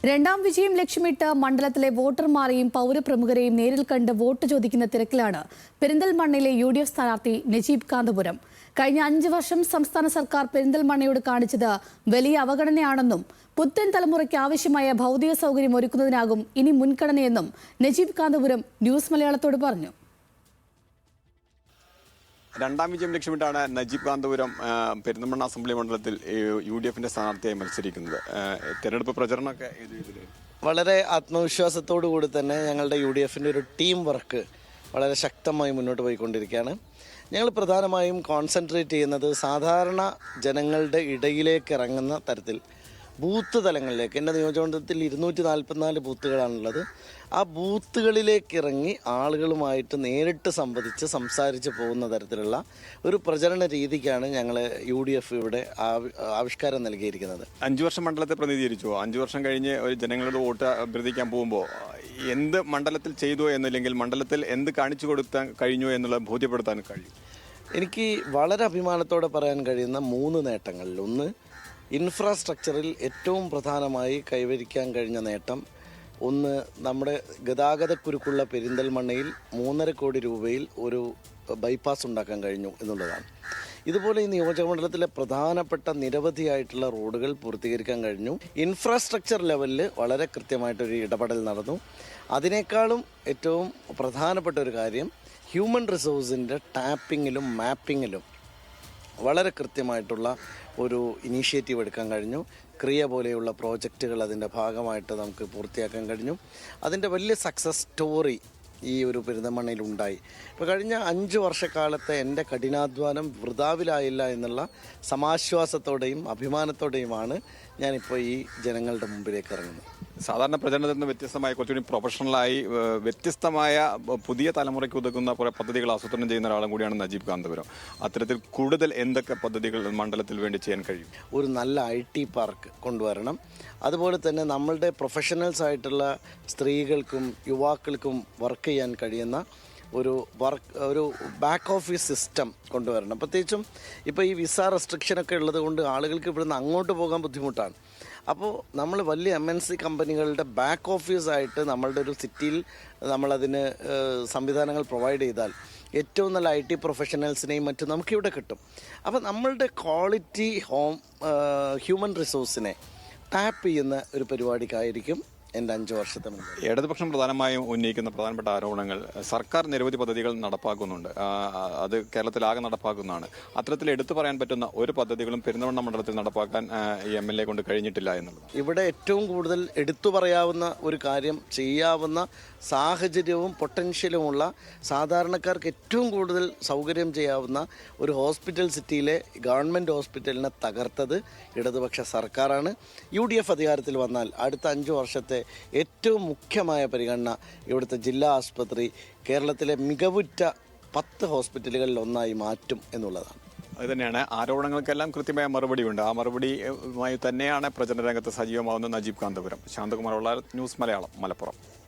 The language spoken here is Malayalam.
രണ്ടാം വിജയം ലക്ഷ്യമിട്ട് മണ്ഡലത്തിലെ വോട്ടർമാരെയും പൗരപ്രമുഖരെയും നേരിൽ കണ്ട് വോട്ട് ചോദിക്കുന്ന തിരക്കിലാണ് പെരിന്തൽമണ്ണയിലെ UDF സ്ഥാനാർത്ഥി നജീബ് കാന്തപുരം. കഴിഞ്ഞ 5 വർഷം സംസ്ഥാന സർക്കാർ പെരിന്തൽമണ്ണയോട് കാണിച്ചത് വലിയ അവഗണനയാണെന്നും പുത്തൻ തലമുറയ്ക്ക് ആവശ്യമായ ഭൗതിക സൗകര്യം ഒരുക്കുന്നതിനാകും ഇനി മുൻഗണനയെന്നും നജീബ് കാന്തപുരം ന്യൂസ് മലയാളത്തോട് പറഞ്ഞു. രണ്ടാം വിജയം ലക്ഷ്യമിട്ടാണ് നജീബ് കാന്തപുരം പെരിന്തൽമണ്ണ അസംബ്ലി മണ്ഡലത്തിൽ UDFന്റെ സ്ഥാനാർത്ഥിയായി മത്സരിക്കുന്നത്. തെരഞ്ഞെടുപ്പ് പ്രചരണമൊക്കെ വളരെ ആത്മവിശ്വാസത്തോടു കൂടി തന്നെ ഞങ്ങളുടെ UDFന്റെ ഒരു ടീം വർക്ക് വളരെ ശക്തമായി മുന്നോട്ട് പോയിക്കൊണ്ടിരിക്കുകയാണ്. ഞങ്ങൾ പ്രധാനമായും കോൺസെൻട്രേറ്റ് ചെയ്യുന്നത് സാധാരണ ജനങ്ങളുടെ ഇടയിലേക്ക് ഇറങ്ങുന്ന തരത്തിൽ ബൂത്ത് തലങ്ങളിലേക്ക്. എൻ്റെ നിയോജകമണ്ഡലത്തിൽ 244 ബൂത്തുകളാണുള്ളത്. ആ ബൂത്തുകളിലേക്ക് ഇറങ്ങി ആളുകളുമായിട്ട് നേരിട്ട് സംസാരിച്ച് പോകുന്ന തരത്തിലുള്ള ഒരു പ്രചരണ രീതിക്കാണ് ഞങ്ങൾ UDF ഇവിടെ ആവിഷ്കാരം നൽകിയിരിക്കുന്നത്. 5 വർഷം മണ്ഡലത്തെ പ്രതിനിധീകരിച്ചു. 5 വർഷം കഴിഞ്ഞ് ഒരു ജനങ്ങളുടെ വോട്ട് അഭ്യർത്ഥിക്കാൻ പോകുമ്പോൾ എന്ത് മണ്ഡലത്തിൽ ചെയ്തു എന്നില്ലെങ്കിൽ മണ്ഡലത്തിൽ എന്ത് കാണിച്ചു കൊടുക്കാൻ കഴിഞ്ഞു എന്നുള്ളത് ബോധ്യപ്പെടുത്താൻ കഴിയും. എനിക്ക് വളരെ അഭിമാനത്തോടെ പറയാൻ കഴിയുന്ന 3 നേട്ടങ്ങളിൽ ഒന്ന്, ഇൻഫ്രാസ്ട്രക്ചറിൽ ഏറ്റവും പ്രധാനമായി കൈവരിക്കാൻ കഴിഞ്ഞ നേട്ടം ഒന്ന്, നമ്മുടെ ഗതാഗതക്കുരുക്കുള്ള പെരിന്തൽമണ്ണയിൽ 3.5 കോടി രൂപയിൽ ഒരു ബൈപ്പാസ് ഉണ്ടാക്കാൻ കഴിഞ്ഞു എന്നുള്ളതാണ്. ഇതുപോലെ ഈ നിയോജകമണ്ഡലത്തിലെ പ്രധാനപ്പെട്ട നിരവധിയായിട്ടുള്ള റോഡുകൾ പൂർത്തീകരിക്കാൻ കഴിഞ്ഞു. ഇൻഫ്രാസ്ട്രക്ചർ ലെവലിൽ വളരെ കൃത്യമായിട്ടൊരു ഇടപെടൽ നടന്നു. അതിനേക്കാളും ഏറ്റവും പ്രധാനപ്പെട്ട ഒരു കാര്യം, ഹ്യൂമൻ റിസോഴ്സിൻ്റെ ടാപ്പിങ്ങിലും മാപ്പിങ്ങിലും വളരെ കൃത്യമായിട്ടുള്ള ഒരു ഇനീഷ്യേറ്റീവ് എടുക്കാൻ കഴിഞ്ഞു. ക്രിയ പോലെയുള്ള പ്രോജക്റ്റുകൾ അതിൻ്റെ ഭാഗമായിട്ട് നമുക്ക് പൂർത്തിയാക്കാൻ കഴിഞ്ഞു. അതിൻ്റെ വലിയ സക്സസ് സ്റ്റോറി ഈ ഒരു പെരിന്തൽമണ്ണയിൽ ഉണ്ടായി. ഇപ്പോൾ കഴിഞ്ഞ 5 വർഷക്കാലത്തെ എൻ്റെ കഠിനാധ്വാനം വൃഥാവിലായില്ല എന്നുള്ള സമാശ്വാസത്തോടെയും അഭിമാനത്തോടെയുമാണ് ഞാനിപ്പോൾ ഈ ജനങ്ങളുടെ മുമ്പിലേക്ക് ഇറങ്ങുന്നത്. സാധാരണ പ്രചരണത്തിൽ നിന്ന് വ്യത്യസ്തമായി കുറച്ചുകൂടി പ്രൊഫഷണലായി വ്യത്യസ്തമായ പുതിയ തലമുറയ്ക്ക് ഉതകുന്ന കുറേ പദ്ധതികൾ ആസൂത്രണം ചെയ്യുന്ന ഒരാളും കൂടിയാണ് നജീബ് കാന്തപുരം. അത്തരത്തിൽ കൂടുതൽ എന്തൊക്കെ പദ്ധതികൾ മണ്ഡലത്തിൽ വേണ്ടി ചെയ്യാൻ കഴിയും? ഒരു നല്ല IT പാർക്ക് കൊണ്ടുവരണം. അതുപോലെ തന്നെ നമ്മളുടെ പ്രൊഫഷണൽസ് ആയിട്ടുള്ള സ്ത്രീകൾക്കും യുവാക്കൾക്കും വർക്ക് ചെയ്യാൻ കഴിയുന്ന ഒരു ബാക്ക് ഓഫീസ് സിസ്റ്റം കൊണ്ടുവരണം. പ്രത്യേകിച്ചും ഇപ്പോൾ ഈ വിസ റെസ്ട്രിക്ഷനൊക്കെ ഉള്ളത് കൊണ്ട് ആളുകൾക്ക് ഇവിടുന്ന് അങ്ങോട്ട് പോകാൻ ബുദ്ധിമുട്ടാണ്. അപ്പോൾ നമ്മൾ വലിയ MNC കമ്പനികളുടെ ബാക്ക് ഓഫീസായിട്ട് നമ്മളുടെ ഒരു സിറ്റിയിൽ നമ്മളതിന് സംവിധാനങ്ങൾ പ്രൊവൈഡ് ചെയ്താൽ ഏറ്റവും നല്ല IT പ്രൊഫഷണൽസിനെയും മറ്റും നമുക്കിവിടെ കിട്ടും. അപ്പോൾ നമ്മളുടെ ക്വാളിറ്റി ഹ്യൂമൻ റിസോഴ്സിനെ ടാപ്പ് ചെയ്യുന്ന ഒരു പരിപാടിക്കായിരിക്കും എൻ്റെ 5 വർഷത്തെ മുമ്പ്. ഇടതുപക്ഷം പ്രധാനമായും ഉന്നയിക്കുന്ന പ്രധാനപ്പെട്ട ആരോപണങ്ങൾ, സർക്കാർ നിരവധി പദ്ധതികൾ നടപ്പാക്കുന്നുണ്ട്, അത് കേരളത്തിലാകെ നടപ്പാക്കുന്നതാണ്. അത്തരത്തിൽ എടുത്തു പറയാൻ പറ്റുന്ന ഒരു പദ്ധതികളും പെരിന്തൽമണ്ണ മണ്ഡലത്തിൽ നടപ്പാക്കാൻ MLA കൊണ്ട് കഴിഞ്ഞിട്ടില്ല എന്നുള്ളത്. ഇവിടെ ഏറ്റവും കൂടുതൽ എടുത്തു പറയാവുന്ന ഒരു കാര്യം, ചെയ്യാവുന്ന സാഹചര്യവും പൊട്ടൻഷ്യലുമുള്ള സാധാരണക്കാർക്ക് ഏറ്റവും കൂടുതൽ സൗകര്യം ചെയ്യാവുന്ന ഒരു ഹോസ്പിറ്റൽ സിറ്റിയിലെ ഗവൺമെൻറ് ഹോസ്പിറ്റലിനെ തകർത്തത് ഇടതുപക്ഷ സർക്കാരാണ്. UDF അധികാരത്തിൽ വന്നാൽ അടുത്ത 5 വർഷത്തെ ഏറ്റവും മുഖ്യമായ പരിഗണന ഇവിടുത്തെ ജില്ലാ ആശുപത്രി കേരളത്തിലെ മികവുറ്റ 10 ഹോസ്പിറ്റലുകളിൽ ഒന്നായി മാറ്റും എന്നുള്ളതാണ്. അതുതന്നെയാണ് ആരോപണങ്ങൾക്കെല്ലാം കൃത്യമായ മറുപടിയുണ്ട്. ആ മറുപടിയുമായി തന്നെയാണ് പ്രചരണ രംഗത്ത് സജീവമാവുന്ന നജീബ് കാന്തപുരം. ശാന്തകുമാർ, ന്യൂസ് മലയാളം, മലപ്പുറം.